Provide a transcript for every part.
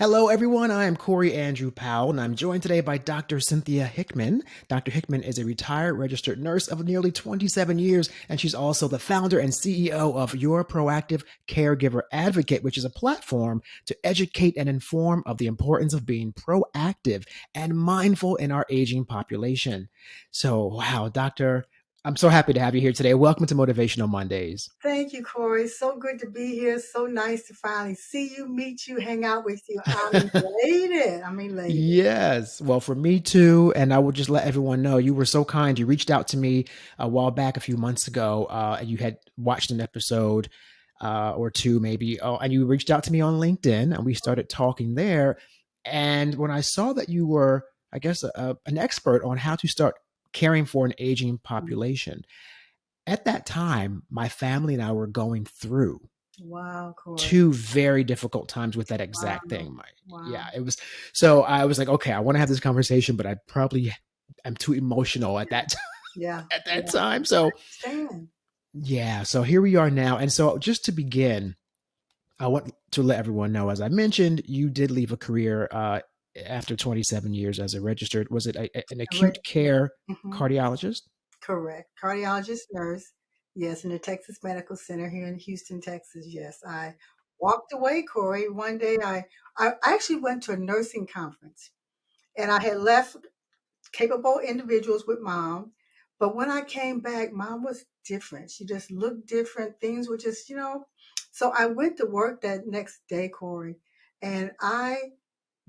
Hello, everyone. I am Corey Andrew Powell, and I'm joined today by Dr. Cynthia Hickman. Dr. Hickman is a retired registered nurse of nearly 27 years, and she's also the founder and CEO of Your Proactive Caregiver Advocate, which is a platform to educate and inform of the importance of being proactive and mindful in our aging population. So, wow, Doctor, I'm so happy to have you here today. Welcome to Motivational Mondays. Thank you, Corey. So good to be here. So nice to finally see you, meet you, hang out with you. I'm elated. I'm elated. Yes. Well, for me too. And I would just let everyone know you were so kind. You reached out to me a while back, a few months ago, and you had watched an episode or two, maybe. Oh, and you reached out to me on LinkedIn and we started talking there. And when I saw that you were, I guess, an expert on how to start caring for an aging population, at that time, my family and I were going through Wow, Corey. two very difficult times with that exact Wow. thing. Wow. Yeah, it was. So I was like, okay, I want to have this conversation, but I probably am too emotional at that Yeah. at that Yeah. time. So Stand. yeah, so here we are now. And so just to begin, I want to let everyone know, as I mentioned, you did leave a career after 27 years as a registered. Was it an acute care Mm-hmm. cardiologist? Correct. Cardiologist nurse. Yes, in the Texas Medical Center here in Houston, Texas. Yes. I walked away, Corey. One day I actually went to a nursing conference and I had left capable individuals with mom. But when I came back, mom was different. She just looked different. Things were just. So I went to work that next day, Corey, and I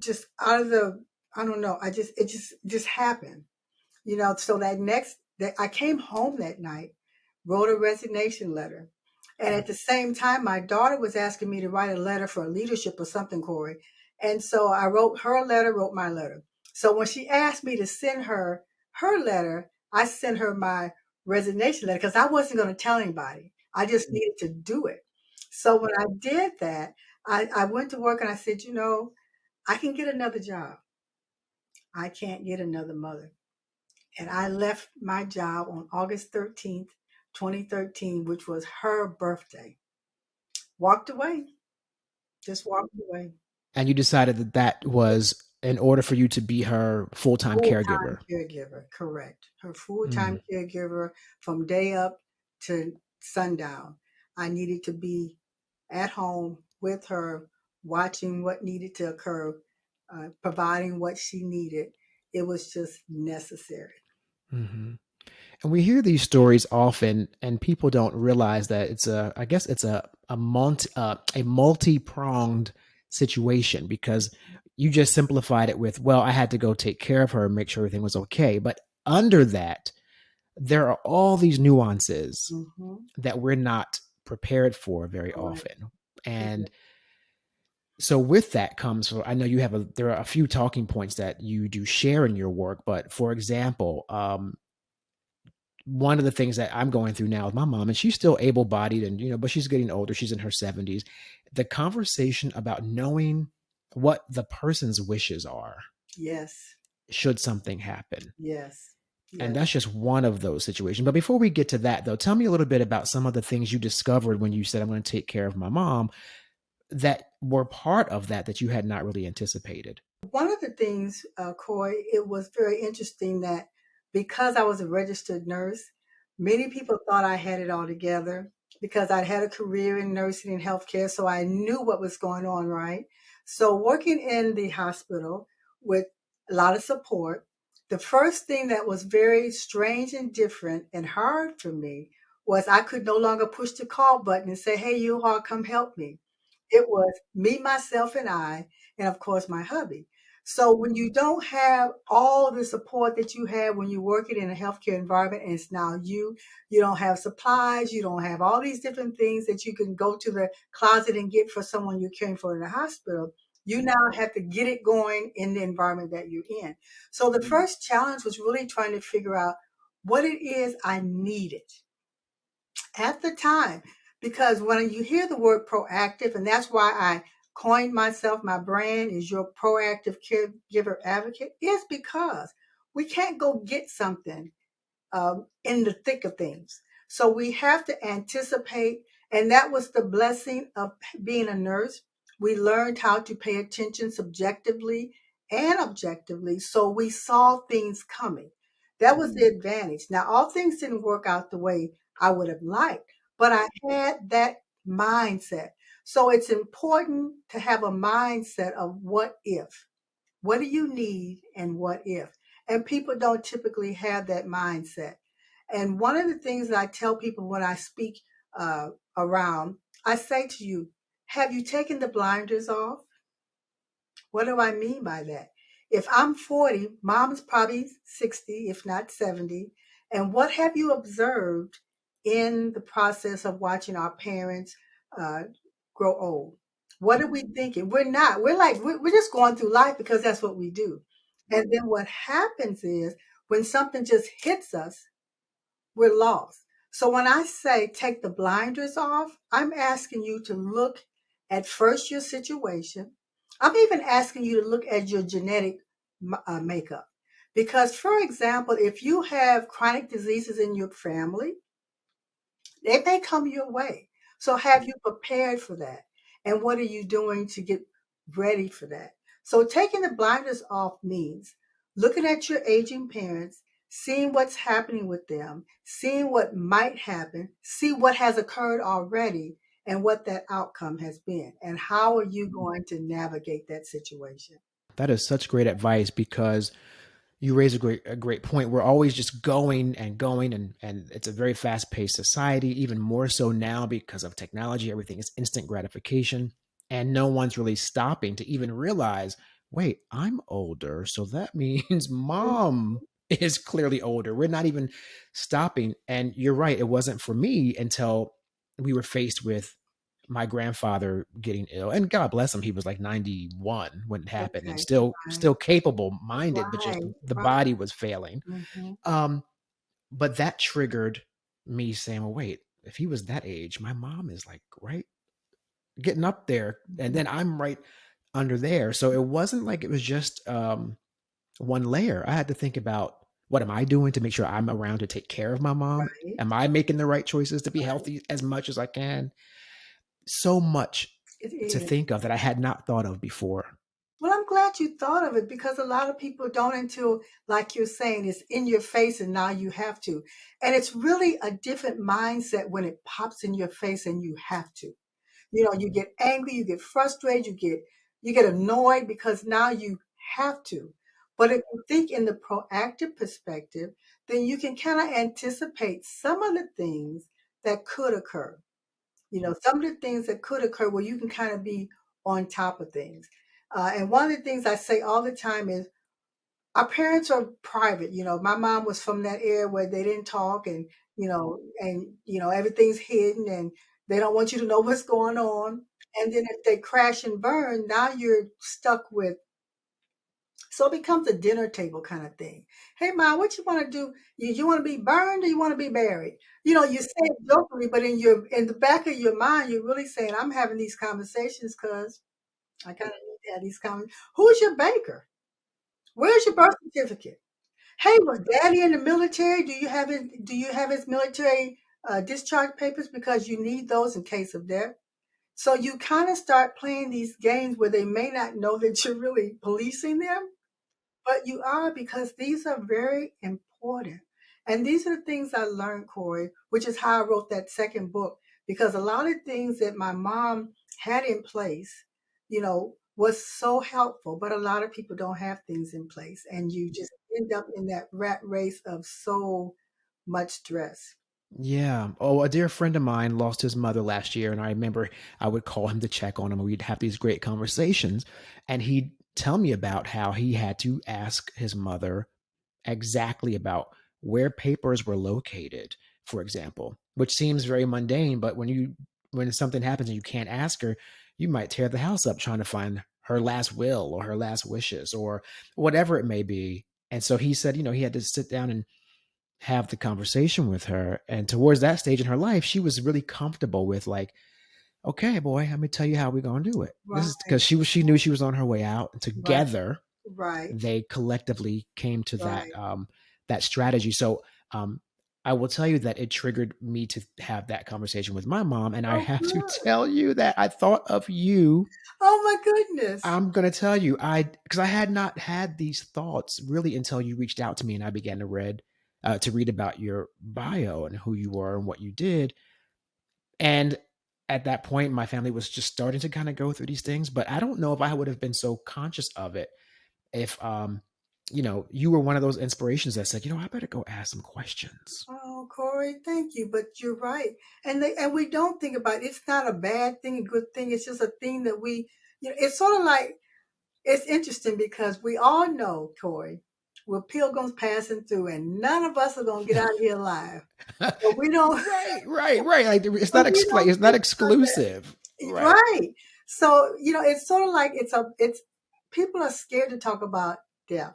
just out of the, I don't know, it just happened. So that I came home that night, wrote a resignation letter. And at the same time, my daughter was asking me to write a letter for leadership or something, Corey. And so I wrote her a letter, wrote my letter. So when she asked me to send her letter, I sent her my resignation letter because I wasn't going to tell anybody. I just needed to do it. So when I did that, I went to work and I said, I can get another job. I can't get another mother. And I left my job on August 13th, 2013, which was her birthday. Walked away, just walked away. And you decided that that was in order for you to be her full-time Full-time caregiver. caregiver, correct. Her full-time Mm. caregiver from day up to sundown. I needed to be at home with her, watching what needed to occur, providing what she needed. It was just necessary. Mhm. And we hear these stories often, and people don't realize that I guess it's a multi-pronged situation because you just simplified it with, well, I had to go take care of her and make sure everything was okay. But under that, there are all these nuances Hmm. that we're not prepared for very Correct, often. And correct. so with that comes, I know there are a few talking points that you do share in your work, but for example, one of the things that I'm going through now with my mom, and she's still able bodied and, but she's getting older. She's in her 70s. The conversation about knowing what the person's wishes are Yes, should something happen. yes, And yes. that's just one of those situations. But before we get to that, though, tell me a little bit about some of the things you discovered when you said, I'm going to take care of my mom, that were part of that you had not really anticipated. One of the things, Corey, it was very interesting that because I was a registered nurse, many people thought I had it all together because I'd had a career in nursing and healthcare, so I knew what was going on, right? So working in the hospital with a lot of support, the first thing that was very strange and different and hard for me was I could no longer push the call button and say, "Hey, you all come help me." It was me, myself, and I, and of course my hubby. So when you don't have all the support that you have when you're working in a healthcare environment and it's now you don't have supplies, you don't have all these different things that you can go to the closet and get for someone you're caring for in the hospital. You now have to get it going in the environment that you're in. So the first challenge was really trying to figure out what it is I needed at the time. Because when you hear the word proactive, and that's why I coined myself, my brand is Your Proactive Caregiver Advocate, is because we can't go get something in the thick of things. So we have to anticipate. And that was the blessing of being a nurse. We learned how to pay attention subjectively and objectively, so we saw things coming. That was the advantage. Now, all things didn't work out the way I would have liked, but I had that mindset. So it's important to have a mindset of what if. What do you need and what if? And people don't typically have that mindset. And one of the things that I tell people when I speak around, I say to you, have you taken the blinders off? What do I mean by that? If I'm 40, mom's probably 60, if not 70. And what have you observed in the process of watching our parents uh, grow old? What are we thinking? We're not. We're like, we're just going through life because that's what we do. And then what happens is when something just hits us, we're lost. So when I say take the blinders off, I'm asking you to look at first your situation. I'm even asking you to look at your genetic makeup. Because, for example, if you have chronic diseases in your family, they may come your way. So have you prepared for that? And what are you doing to get ready for that? So taking the blinders off means looking at your aging parents, seeing what's happening with them, seeing what might happen, see what has occurred already and what that outcome has been. And how are you going to navigate that situation? That is such great advice because you raise a great point. We're always just going and going, and it's a very fast paced society, even more so now because of technology. Everything is instant gratification, and no one's really stopping to even realize, wait, I'm older, so that means Mhm. mom is clearly older. We're not even stopping. And you're right, it wasn't for me until we were faced with my grandfather getting ill, and God bless him, he was like 91 when it happened and Okay. still Right. capable minded, but just Right. the Right. body was failing. Hmm. um but that triggered me saying, well, wait, if he was that age, my mom is like right getting up there, and then I'm right under there. So it wasn't like it was just one layer. I had to think about, what am I doing to make sure I'm around to take care of my mom? Right. Am I making the right choices to be Right. healthy as much as I can? So much It to is. think of that I had not thought of before. Well, I'm glad you thought of it because a lot of people don't until, like you're saying, it's in your face and now you have to. And it's really a different mindset when it pops in your face and you have to. You know, you get angry, you get frustrated, you get annoyed because now you have to. But if you think in the proactive perspective, then you can kind of anticipate some of the things that could occur. You know, some of the things that could occur where you can kind of be on top of things. And one of the things I say all the time is our parents are private. You know, my mom was from that era where they didn't talk and everything's hidden and they don't want you to know what's going on. And then if they crash and burn, now you're stuck with, so it becomes a dinner table kind of thing. Hey, mom, what you want to do? You want to be burned or you want to be buried? You know, you say it jokingly, but in the back of your mind, you're really saying, I'm having these conversations because I kind of need to have these conversations. Who's your banker? Where's your birth certificate? Hey, was daddy in the military? Do you have his military discharge papers because you need those in case of death? So you kind of start playing these games where they may not know that you're really policing them, but you are because these are very important. And these are the things I learned, Corey, which is how I wrote that second book. Because a lot of things that my mom had in place, was so helpful. But a lot of people don't have things in place. And you just end up in that rat race of so much stress. Yeah. Oh, a dear friend of mine lost his mother last year, and I remember I would call him to check on him, and we'd have these great conversations. And he'd tell me about how he had to ask his mother exactly about where papers were located, for example, which seems very mundane, but when something happens and you can't ask her, you might tear the house up trying to find her last will or her last wishes or whatever it may be. And so he said, he had to sit down and have the conversation with her. And towards that stage in her life, she was really comfortable with like, okay, boy, let me tell you how we're gonna do it. This is Right, because she knew she was on her way out. And right, together right, they collectively came to that right. that strategy. So I will tell you that it triggered me to have that conversation with my mom, and I Oh, have to good. tell you that I thought of you. Oh my goodness. I'm gonna tell you, because I had not had these thoughts really until you reached out to me and I began to read about your bio and who you were and what you did. And at that point, my family was just starting to kind of go through these things, but I don't know if I would have been so conscious of it if you were one of those inspirations that said, I better go ask some questions. Oh, Corey, thank you. But you're right. And we don't think about it. It's not a bad thing, a good thing. It's just a thing that it's sort of like, it's interesting because we all know, Corey, we're pilgrims passing through and none of us are going to get out of here alive. But we don't, Right. Like it's but not we don't it's not think about that. exclusive. Right. Right. So, it's sort of like it's people are scared to talk about death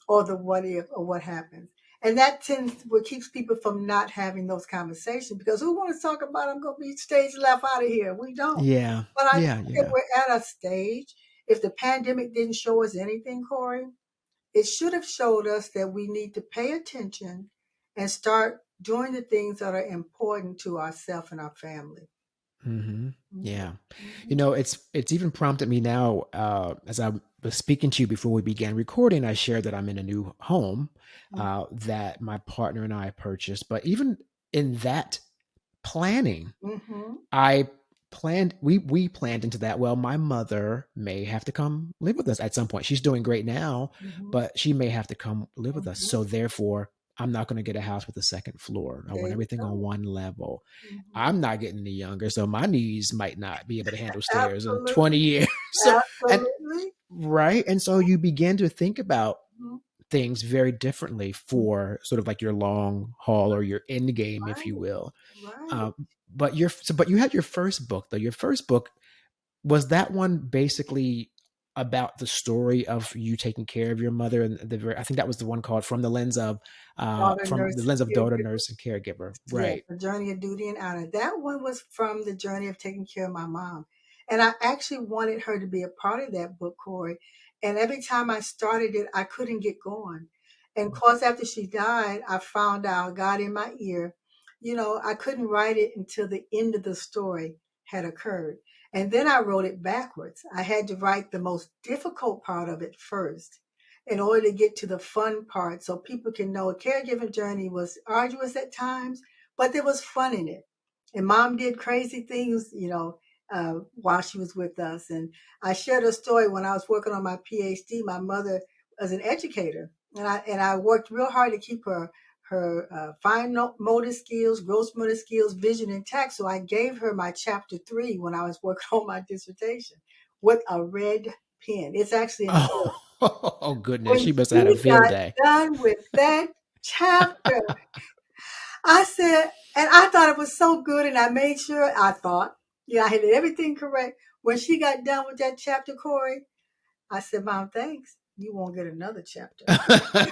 or the what if or what happens. And that tends what keeps people from not having those conversations because who wants to talk about I'm gonna be stage left out of here? We don't. Yeah. But I think that Yeah. we're at a stage, if the pandemic didn't show us anything, Corey, it should have showed us that we need to pay attention and start doing the things that are important to ourselves and our family. Hmm. Mhm. Yeah. Mhm. It's even prompted me now, as I was speaking to you before we began recording, I shared that I'm in a new home that my partner and I purchased. But even in that planning, Mhm. I we planned into that. Well, my mother may have to come live with us at some point. She's doing great now, Mhm. but she may have to come live with us. Mhm. So therefore, I'm not going to get a house with a second floor. I There want you everything on go. one level. Mhm. I'm not getting any younger, so my knees might not be able to handle stairs in Absolutely. 20 years. So and Absolutely. right, and so you begin to think about Mhm. things very differently for sort of like your long haul or your end game, if you Right. will. Right. Um, but you had your first book though. Your first book, was that one basically about the story of you taking care of your mother? And I think that was the one called Daughter, from the nurse, lens of daughter, caregiver. nurse, and caregiver. Yes, Right. the journey of duty and honor. That one was from the journey of taking care of my mom. And I actually wanted her to be a part of that book, Corey. And every time I started it, I couldn't get going. And of course, after she died, I found out, God in my ear, I couldn't write it until the end of the story had occurred. And then I wrote it backwards. I had to write the most difficult part of it first in order to get to the fun part so people can know a caregiving journey was arduous at times, but there was fun in it. And mom did crazy things, while she was with us. And I shared a story when I was working on my PhD. My mother was an educator, and I worked real hard to keep her fine motor skills, gross motor skills, vision intact. So I gave her my chapter 3 when I was working on my dissertation with a red pen. It's actually in the book. Oh, oh goodness. When She must have had a she field got day. done with that chapter, I said, and I thought it was so good, and I made sure I had everything correct. When she got done with that chapter, Corey, I said, Mom, thanks. You won't get another chapter.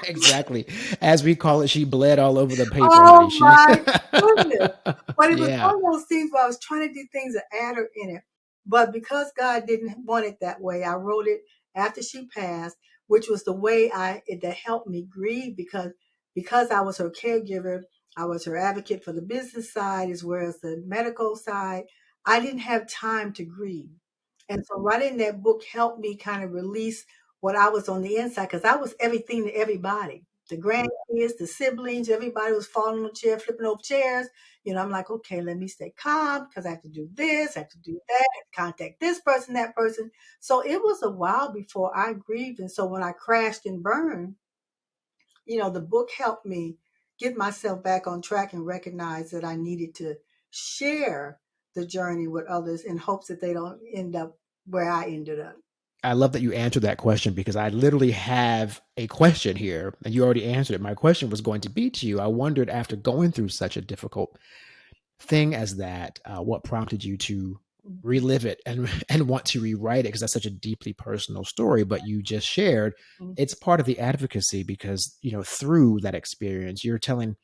Exactly. As we call it, she bled all over the paper, honey. Oh She my goodness. But it was Yeah. one of those things where I was trying to do things that add her in it. But because God didn't want it that way, I wrote it after she passed, which was the way that helped me grieve because I was her caregiver, I was her advocate for the business side as well as the medical side. I didn't have time to grieve. And so writing that book helped me kind of release what I was on the inside because I was everything to everybody. The grandkids, the siblings, everybody was falling on the chair, flipping over chairs. I'm like, okay, let me stay calm because I have to do this, I have to do that, I have to contact this person, that person. So it was a while before I grieved. And so when I crashed and burned, the book helped me get myself back on track and recognize that I needed to share the journey with others in hopes that they don't end up where I ended up. I love that you answered that question because I literally have a question here and you already answered it. My question was going to be to you. I wondered, after going through such a difficult thing as that, what prompted you to Mhm. relive it and and want to rewrite it, because that's such a deeply personal story. But you just shared Mhm. it's part of the advocacy because through that experience you're telling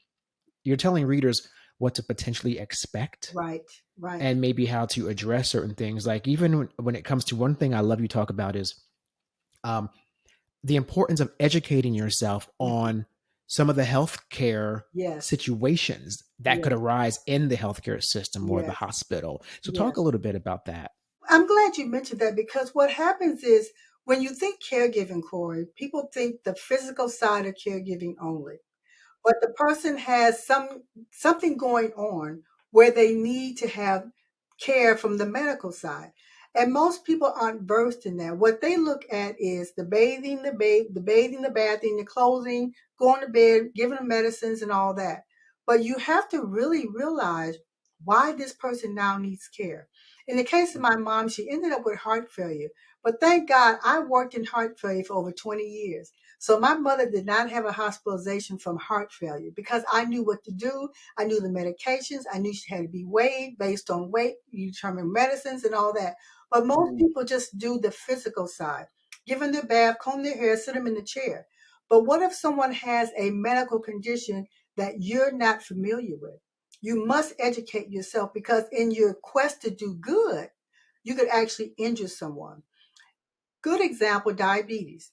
readers what to potentially expect Right, right. and maybe how to address certain things. Like even when it comes to one thing I love you talk about is um, the importance of educating yourself Mhm. on some of the healthcare Yes, situations that could yes, arise in the healthcare system or the yes, hospital. So talk a yes. little bit about that. I'm glad you mentioned that because what happens is when you think caregiving, Corey, people think the physical side of caregiving only. But the person has something going on where they need to have care from the medical side. And most people aren't versed in that. What they look at is the bathing, the bathing, the bathing, the clothing, going to bed, giving them medicines and all that. But you have to really realize why this person now needs care. In the case of my mom, she ended up with heart failure. But thank God I worked in heart failure for over 20 years. So my mother did not have a hospitalization from heart failure because I knew what to do. I knew the medications. I knew she had to be weighed based on weight. You determine medicines and all that. But most people just do the physical side. Give them their bath, comb their hair, sit them in the chair. But what if someone has a medical condition that you're not familiar with? You must educate yourself because in your quest to do good, you could actually injure someone. Good example, diabetes.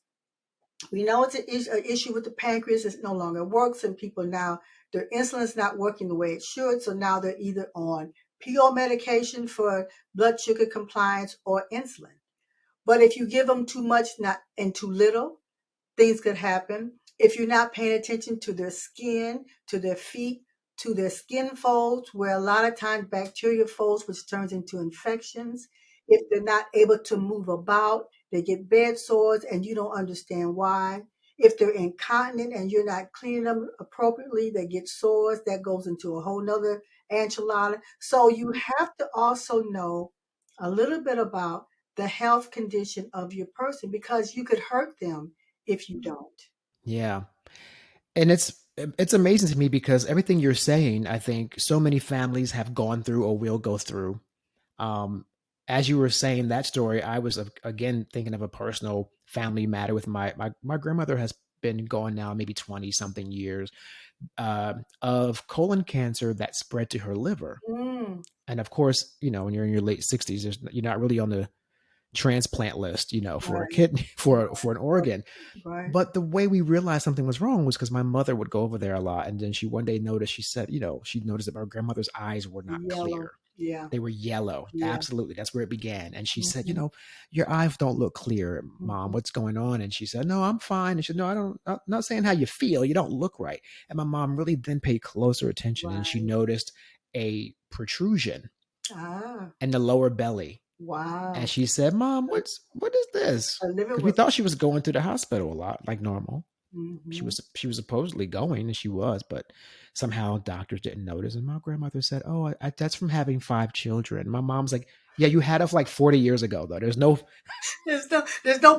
We know it's an issue with the pancreas. It no longer works, and people now, their insulin is not working the way it should. So now they're either on PO medication for blood sugar compliance or insulin. But if you give them too much not and too little, things could happen. If you're not paying attention to their skin, to their feet, to their skin folds, where a lot of times bacteria folds, which turns into infections. If they're not able to move about, they get bed sores and you don't understand why. If they're incontinent and you're not cleaning them appropriately, they get sores. That goes into a whole nother enchilada. So you have to also know a little bit about the health condition of your person because you could hurt them if you don't. Yeah. And it's amazing to me because everything you're saying, I think so many families have gone through or will go through. Um, as you were saying that story, I was again thinking of a personal family matter with my grandmother has been gone now maybe 20 something years of colon cancer that spread to her liver. Mm, And of course, when you're in your late 60s, you're not really on the transplant list, for a right, kidney for an right, organ. right. But the way we realized something was wrong was because my mother would go over there a lot, and then she one day noticed. She said, she noticed that my grandmother's eyes were not Yellow. clear. Yeah, They were yellow. yeah. Absolutely. That's where it began. And she said, Hmm. your eyes don't look clear, Mom. Hmm. What's going on? And she said, No, I'm fine. And she said, No, I don't, I'm not saying how you feel. You don't look right. And my mom really then paid closer attention and she Right. noticed a protrusion Ah, in the lower belly. And wow. she said, Mom, what is this? Her liver Because we was. thought she was going to the hospital a lot, like normal. She Hmm. was she was supposedly going, and she was, but somehow doctors didn't notice. And my grandmother said, "Oh, that's from having 5 children." My mom's like, "Yeah, you had us like 40 years ago, though. There's no There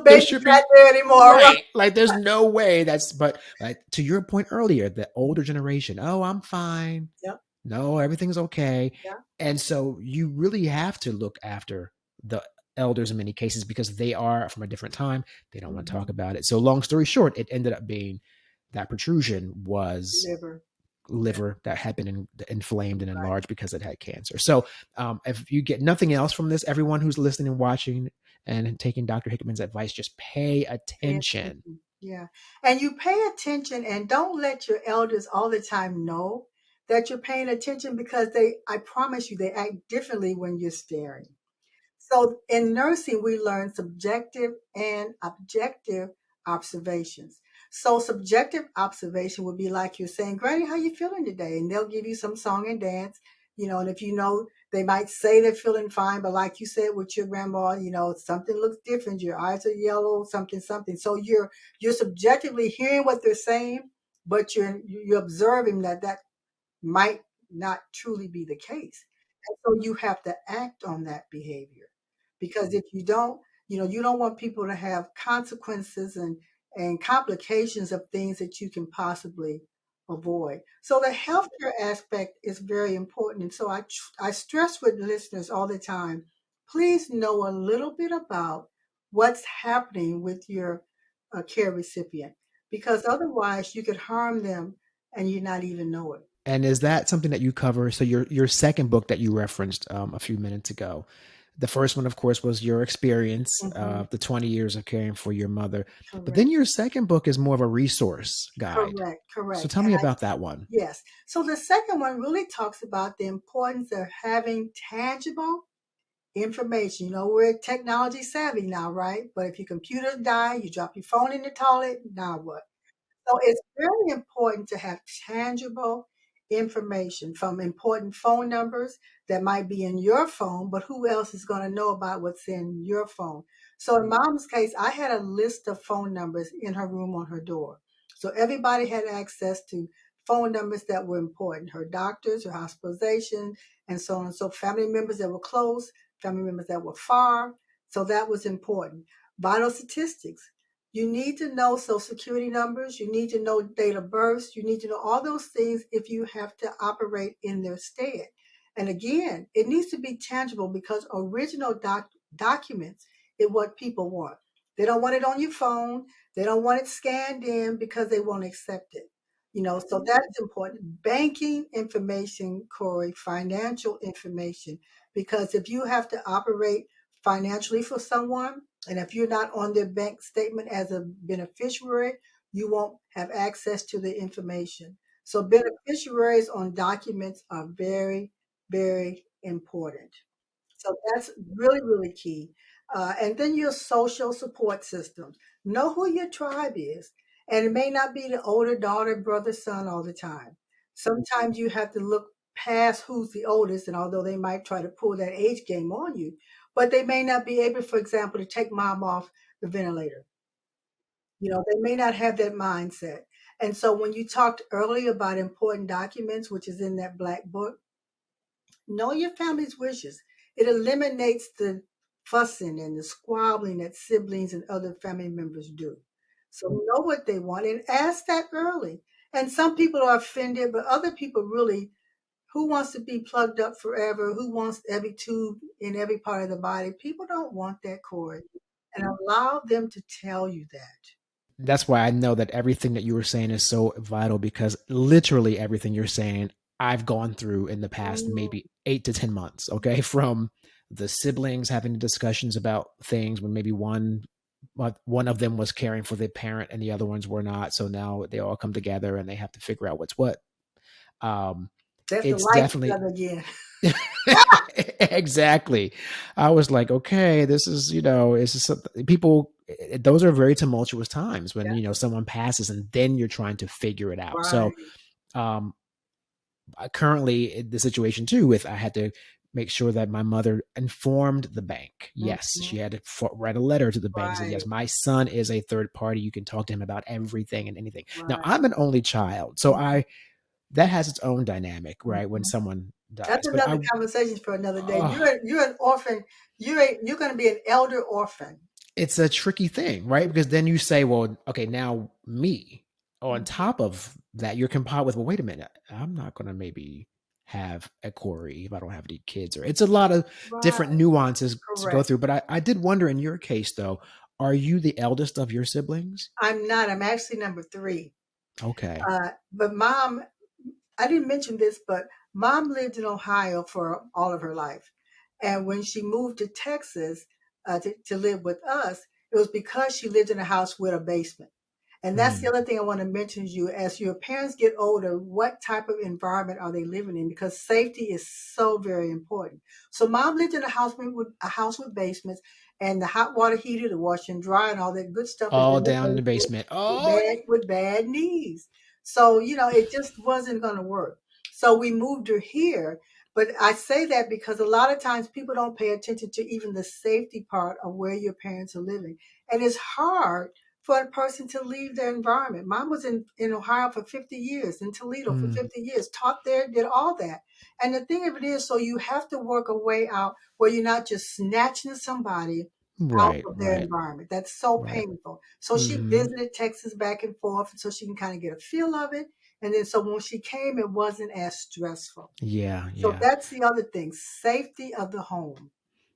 babies should out be there anymore, right? right. Like, there's no way that's." But like to your point earlier, the older generation, "Oh, I'm fine. Yep. No, everything's okay." Yeah. And so you really have to look after the elders in many cases because they are from a different time. They don't want to talk Hmm. about it. So long story short, it ended up being that protrusion was Liver. Yeah. liver that had been inflamed and Right. enlarged because it had cancer. So if you get nothing else from this, everyone who's listening and watching and taking Dr. Hickman's advice, just pay Pay attention. attention. Yeah. And you pay attention and don't let your elders all the time know that you're paying attention because I promise you, they act differently when you're staring. So in nursing, we learn subjective and objective observations. So subjective observation would be like you're saying, Granny, how you feeling today? And they'll give you some song and dance, and if they might say they're feeling fine, but like you said with your grandma, something looks different. Your eyes are yellow, something, something. So you're subjectively hearing what they're saying, but you're observing that might not truly be the case. And so you have to act on that behavior. Because if you don't, you don't want people to have consequences and complications of things that you can possibly avoid. So the healthcare aspect is very important. And so I stress with listeners all the time, please know a little bit about what's happening with your care recipient, because otherwise you could harm them and you not even know it. And is that something that you cover? So your second book that you referenced a few minutes ago, The first one, of course, was your experience, Hmm. the 20 years of caring for your mother. But Correct. then your second book is more of a resource guide. Correct. So Correct. tell And me I, about that one. yes. So the second one really talks about the importance of having tangible information. You know, we're technology savvy now, right? But if your computer die, you drop your phone in the toilet, now what? So it's very important to have tangible information, from important phone numbers that might be in your phone, but who else is going to know about what's in your phone? So in mom's case, I had a list of phone numbers in her room on her door. So everybody had access to phone numbers that were important, her doctors, her hospitalization, and so on. So family members that were close, family members that were far. So that was important. Vital statistics. You need to know social security numbers. You need to know date of birth. You need to know all those things if you have to operate in their stead. And again, it needs to be tangible, because original documents is what people want. They don't want it on your phone. They don't want it scanned in because they won't accept it. You know, so that's important. Banking information, Corey, financial information, because if you have to operate financially for someone, and if you're not on their bank statement as a beneficiary, you won't have access to the information. So beneficiaries on documents are very, very important. So that's really, really key. And then your social support systems. Know who your tribe is. And it may not be the older daughter, brother, son all the time. Sometimes you have to look past who's the oldest, and although they might try to pull that age game on you, but they may not be able, for example, to take mom off the ventilator. You know, they may not have that mindset. And so when you talked earlier about important documents, which is in that black book, know your family's wishes. It eliminates the fussing and the squabbling that siblings and other family members do. So know what they want and ask that early. And some people are offended, but other people really, who wants to be plugged up forever? Who wants every tube in every part of the body? People don't want that, Corey. And allow them to tell you that. That's why I know that everything that you were saying is so vital, because literally everything you're saying, I've gone through in the past Mm, maybe 8 to 10 months. Okay. From the siblings having discussions about things when maybe one of them was caring for the parent and the other ones were not. So now they all come together and they have to figure out what's what. Um, that's the it's life definitely together again. exactly. I was like, okay, this is, it's just people, those are very tumultuous times when, Yeah, someone passes and then you're trying to figure it out. So, right. um, currently in the situation too, with I had to make sure that my mother informed the bank. Yes, Hmm. she had to write a letter to the bank and said, Right, yes, my son is a third party. You can talk to him about everything and anything. Now, right. I'm an only child. So that has its own dynamic, right? When Mhm. someone That's dies. But another conversation for another day. oh, You're an orphan. You're going to be an elder orphan. it's a tricky thing, right? Because then you say, well, okay, now me. On Mhm. top of that, you're compiled with, well, wait a minute, I'm not going to maybe have a Corey if I don't have any kids. Or it's a lot of Right, different nuances to go correct. through. But I did wonder, in your case, though, are you the eldest of your siblings? I'm not. I'm actually number three. Okay. But mom, I didn't mention this, but mom lived in Ohio for all of her life. And when she moved to Texas to live with us, it was because she lived in a house with a basement. And that's the Mm. other thing I want to mention to you. As your parents get older, what type of environment are they living in? Because safety is so very important. So mom lived in a house with basements, and the hot water heater, the wash and dry, and all that good stuff is All in the down in the basement basement. Oh, with bad knees. So, you know, it just wasn't going to work. So we moved her here. But I say that because a lot of times people don't pay attention to even the safety part of where your parents are living. And it's hard for a person to leave their environment. Mom was in Ohio for 50 years, in Toledo for mm. 50 years, taught there, did all that. And the thing of it is, so you have to work a way out where you're not just snatching somebody out Right, of their right, environment. That's so right. painful. So she Hmm. visited Texas back and forth so she can kind of get a feel of it. And then so when she came, it wasn't as stressful. Yeah, So yeah. that's the other thing, safety of the home.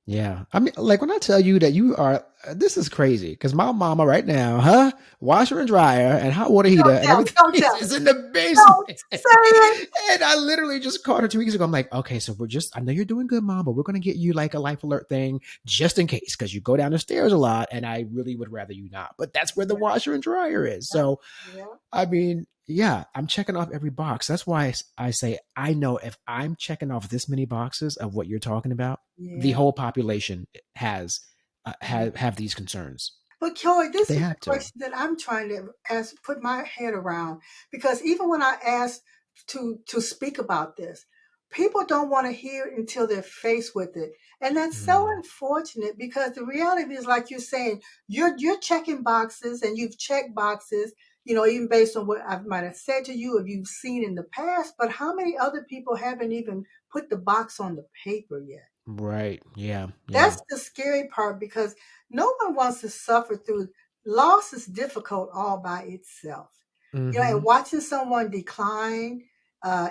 Yeah. I mean, like when I tell you that you are, this is crazy because my mama right now, huh? Washer and dryer and hot water heater Don't and tell me. everything Don't tell me. is in the Don't basement. say it. And I literally just called her 2 weeks ago. I'm like, okay, so I know you're doing good, mom, but we're going to get you like a life alert thing just in case because you go down the stairs a lot. And I really would rather you not. But that's where the Yeah, washer and dryer is. yeah, So, yeah, I mean, yeah, I'm checking off every box. That's why I say I know if I'm checking off this many boxes of what you're talking about, the yeah. whole population has Yeah. have these concerns. But Kelly, this They is the have to. question that I'm trying to ask, put my head around, because even when I ask to speak about this, people don't want to hear it until they're faced with it, and that's so Mm, unfortunate. Because the reality is, like you're saying, you're checking boxes, and you've checked boxes, even based on what I might have said to you, or you've seen in the past. But how many other people haven't even put the box on the paper yet? right. Yeah. Yeah. That's the scary part, because no one wants to suffer through loss. Is difficult all by itself. And Hmm. watching someone decline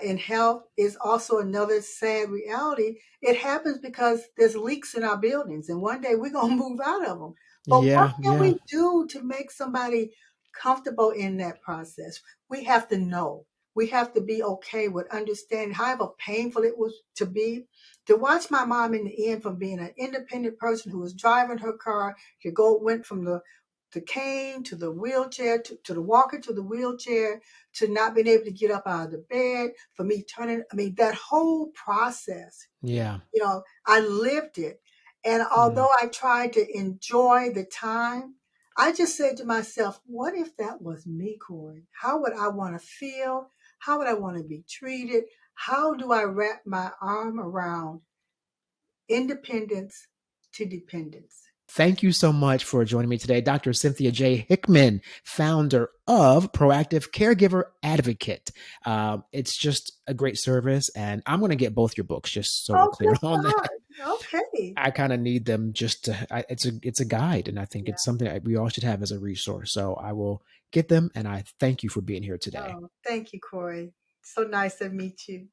in health is also another sad reality. It happens because there's leaks in our buildings, and one day we're going to move out of them. But what Yeah. can Yeah. we do to make somebody comfortable in that process? We have to know. We have to be okay with understanding however painful it was to be. To watch my mom in the end, from being an independent person who was driving her car, went from the cane to the wheelchair, to the walker to the wheelchair, to not being able to get up out of the bed, for me turning, I mean, that whole process, Yeah. I lived it. And Mm. although I tried to enjoy the time, I just said to myself, what if that was me, Corey? How would I want to feel? How would I want to be treated? How do I wrap my arm around independence to dependence? Thank you so much for joining me today, Dr. Cynthia J. Hickman, founder of Proactive Caregiver Advocate. It's just a great service, and I'm going to get both your books just so we're Oh, clear bless on your that. heart. Okay. I kind of need them just to. It's a guide, and I think Yeah. it's something that we all should have as a resource. So I will get them, and I thank you for being here today. Oh, thank you, Corey. So nice to meet you.